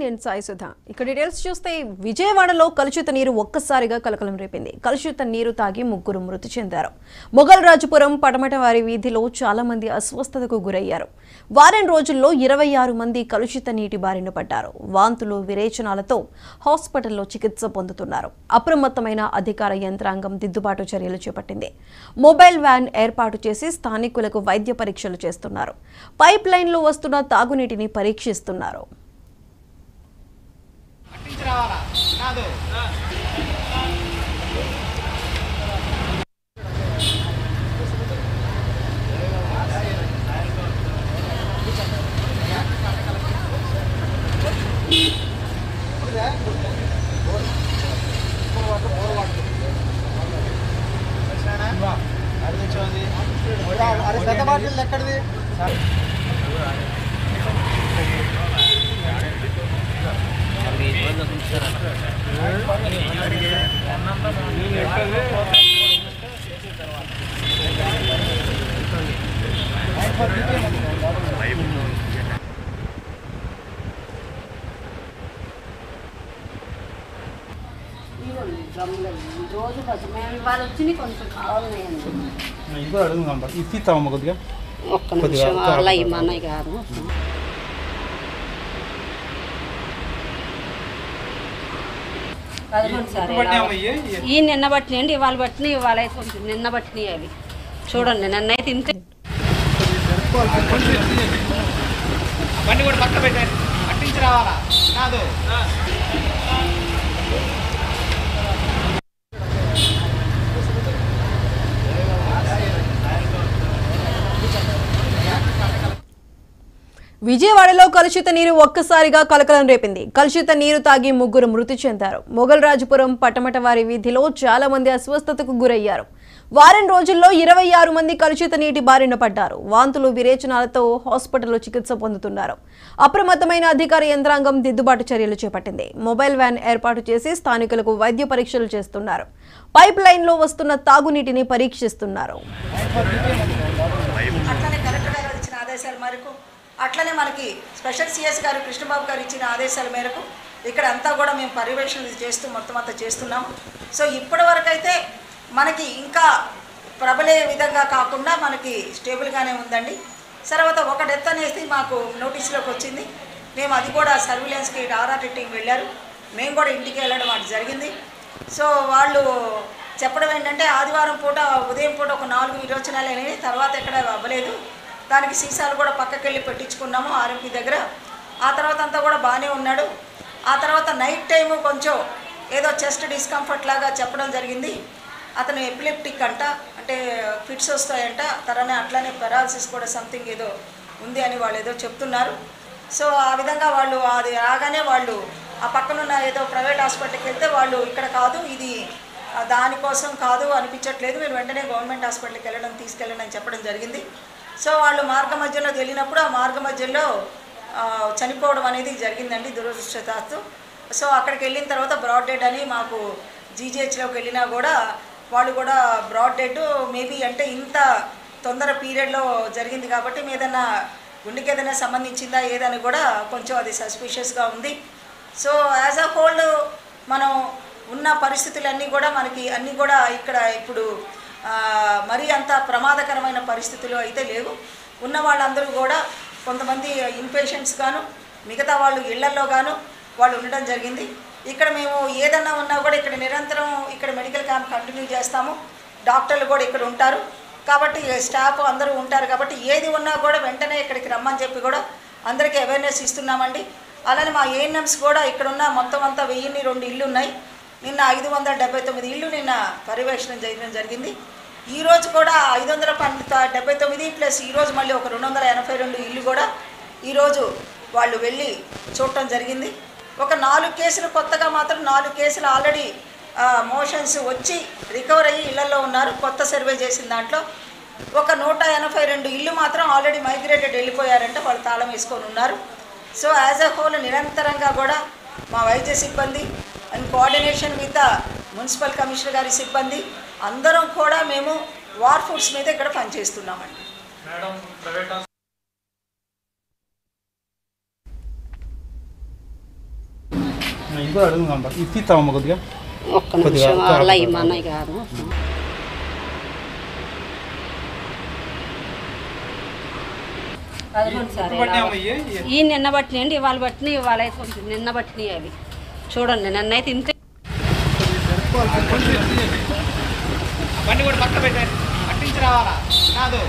నేను సాయి సుధా. ఇక డీటెయిల్స్ చూస్తే విజయవాడలో కలుషిత నీరు ఒక్కసారిగా కలకలం రేపింది. కలుషిత నీరు తాగి ముగ్గురు మృతి చెందారు. మొగల్ రాజపురం పటమటవారి వీధిలో చాలా మంది అస్వస్థతకు గురయ్యారు. వారం రోజుల్లో 26 మంది కలుషిత నీటి బారిన పడ్డారు. వాంతులు విరేచనాలతో హాస్పిటల్లో చికిత్స పొందుతున్నారు. అప్రమత్తమైన అధికార యంత్రాంగం దిద్దుబాటు చర్యలు చేపట్టింది. మొబైల్ వ్యాన్ ఏర్పాటు చేసి స్థానికులకు వైద్య పరీక్షలు చేస్తున్నారు. పైప్ లైన్లో వస్తున్న తాగునీటిని పరీక్షిస్తున్నారు. రోజు మేము వాళ్ళు వచ్చి కొంచెం కావాలన్నాయండి. ఒక్క నిమిషం అలా ఇమ్మన్నాయి కాదు. అదిగోండి సార్, ఈ నిన్న బట్టినాయి అండి, ఇవాళ బట్టినాయి, ఇవాళ అయితే కొంచెం నిన్న బట్టినాయి. అవి చూడండి, నిన్న అయితే ఇంతే. బండి కూడా పక్క పెట్టండి, అట్టించి రావాలా కాదు. విజయవాడలో కలుషిత నీరు ఒక్కసారిగా కలకలం రేపింది. కలుషిత నీరు తాగి ముగ్గురు మృతి చెందారు. మొగల్ రాజపురం పటమటవారి వీధిలో చాలా మంది అస్వస్థతకు గురయ్యారు. వారం రోజుల్లో 26 మంది కలుషిత నీటి బారిన పడ్డారు. వాంతులు విరేచనాలతో హాస్పిటల్లో చికిత్స పొందుతున్నారు. అప్రమత్తమైన అధికార యంత్రాంగం దిద్దుబాటు చర్యలు చేపట్టింది. మొబైల్ వ్యాన్ ఏర్పాటు చేసి స్థానికులకు వైద్య పరీక్షలు చేస్తున్నారు. పైప్ లైన్లో వస్తున్న తాగునీటిని పరీక్షిస్తున్నారు. అట్లనే మనకి స్పెషల్ సిఎస్ గారు కృష్ణబాబు గారు ఇచ్చిన ఆదేశాల మేరకు ఇక్కడ అంతా కూడా మేము పర్యవేక్షణ చేస్తూ మొత్తం అంతా చేస్తున్నాము. సో ఇప్పటి వరకు అయితే మనకి ఇంకా ప్రబలే విధంగా కాకుండా మనకి స్టేబుల్గానే ఉందండి. తర్వాత ఒక డెత్ అనేది మాకు నోటీసులోకి వచ్చింది. మేము అది కూడా సర్విలెన్స్కి ఆర్ఆర్టీ టీం వెళ్ళారు. మేము కూడా ఇంటికి వెళ్ళడం అది జరిగింది. సో వాళ్ళు చెప్పడం ఏంటంటే ఆదివారం పూట ఉదయం పూట ఒక 4 విరోచనాలు అనేవి, తర్వాత ఎక్కడ అవ్వలేదు. దానికి సీసాలు కూడా పక్కకి వెళ్ళి పెట్టించుకున్నాము ఆర్ఎంపీ దగ్గర. ఆ తర్వాత అంతా కూడా బాగానే ఉన్నాడు. ఆ తర్వాత నైట్ టైము కొంచెం ఏదో చెస్ట్ డిస్కంఫర్ట్ లాగా చెప్పడం జరిగింది. అతను ఎపిలెప్టిక్ అంట, అంటే ఫిట్స్ వస్తాయంట, అట్లానే పెరాలసిస్ కూడా సంథింగ్ ఏదో ఉంది అని వాళ్ళు ఏదో చెప్తున్నారు. సో ఆ విధంగా వాళ్ళు అది రాగానే వాళ్ళు ఆ పక్కనున్న ఏదో ప్రైవేట్ హాస్పిటల్కి వెళ్తే వాళ్ళు ఇక్కడ కాదు, ఇది దానికోసం కాదు అనిపించట్లేదు, మీరు వెంటనే గవర్నమెంట్ హాస్పిటల్కి తీసుకెళ్ళండి అని చెప్పడం జరిగింది. సో వాళ్ళు మార్గ మధ్యలో వెళ్ళినప్పుడు ఆ మార్గ మధ్యలో చనిపోవడం అనేది జరిగిందండి, దురదృష్టవశాత్తు. సో అక్కడికి వెళ్ళిన తర్వాత బ్రాడ్ డెడ్ అని మాకు జీజీహెచ్లోకి వెళ్ళినా కూడా వాళ్ళు కూడా బ్రాడ్ డెడ్ మేబీ అంటే ఇంత తొందర పీరియడ్లో జరిగింది కాబట్టి ఏదైనా గుండెకి ఏదైనా సంబంధించిందా ఏదని కూడా కొంచెం అది సస్పిషియస్గా ఉంది. సో యాజ్ అ హోల్ మనం ఉన్న పరిస్థితులన్నీ కూడా మనకి అన్నీ కూడా ఇక్కడ ఇప్పుడు మరీ అంత ప్రమాదకరమైన పరిస్థితులు అయితే లేవు. ఉన్న వాళ్ళందరూ కూడా కొంతమంది ఇన్పేషెంట్స్ గాను, మిగతా వాళ్ళు ఇళ్లల్లో గాను వాళ్ళు ఉండడం జరిగింది. ఇక్కడ మేము ఏదన్నా ఉన్నా కూడా ఇక్కడ నిరంతరం ఇక్కడ మెడికల్ క్యాంప్ కంటిన్యూ చేస్తాము. డాక్టర్లు కూడా ఇక్కడ ఉంటారు కాబట్టి, స్టాఫ్ అందరూ ఉంటారు కాబట్టి ఏది ఉన్నా కూడా వెంటనే ఇక్కడికి రమ్మని చెప్పి కూడా అందరికీ అవేర్నెస్ ఇస్తున్నామండి. అలానే మా ఏఎన్ఎంస్ కూడా ఇక్కడ ఉన్న మొత్తం అంతా 1002 ఇళ్ళు ఉన్నాయి. నిన్న 579 ఇళ్ళు నిన్న పర్యవేక్షణ చేయడం జరిగింది. ఈరోజు కూడా 579 ప్లస్ ఈరోజు మళ్ళీ ఒక 282 ఇళ్ళు కూడా ఈరోజు వాళ్ళు వెళ్ళి చూడటం జరిగింది. ఒక 4 కేసులు కొత్తగా మాత్రం 4 కేసులు ఆల్రెడీ మోషన్స్ వచ్చి రికవర్ అయ్యి ఇళ్లలో ఉన్నారు. కొత్త సర్వే చేసిన దాంట్లో ఒక 182 ఇళ్ళు మాత్రం ఆల్రెడీ మైగ్రేటెడ్ వెళ్ళిపోయారంటే వాళ్ళు తాళం వేసుకొని ఉన్నారు. సో యాజ్ అ హోల్ నిరంతరంగా కూడా మా వైద్య సిబ్బంది and coordination with municipal commissioner గారి సిబ్బంది అందరం కూడా మేము వార్ ఫుడ్స్ మీద ఇక్కడ పనిచేస్తున్నామండి. ఇంకో అడుగుదాం ఇది తీస్తామమ్మ కొద్దిగా ఒక్క నిమిషం అలా ఇమ్మన్నాయి కాదు. అదిగోండి సార్ ఈ నిన్న బట్టినాయి అండి, ఇవాళ బట్టినాయి, ఇవాళ అయితే కొంచెం నిన్న బట్టినాయి అవి చూడండి. నిన్న అయితే ఇంతే. బండి కూడా పక్క పెట్టండి, పట్టించి రావాలా కాదు.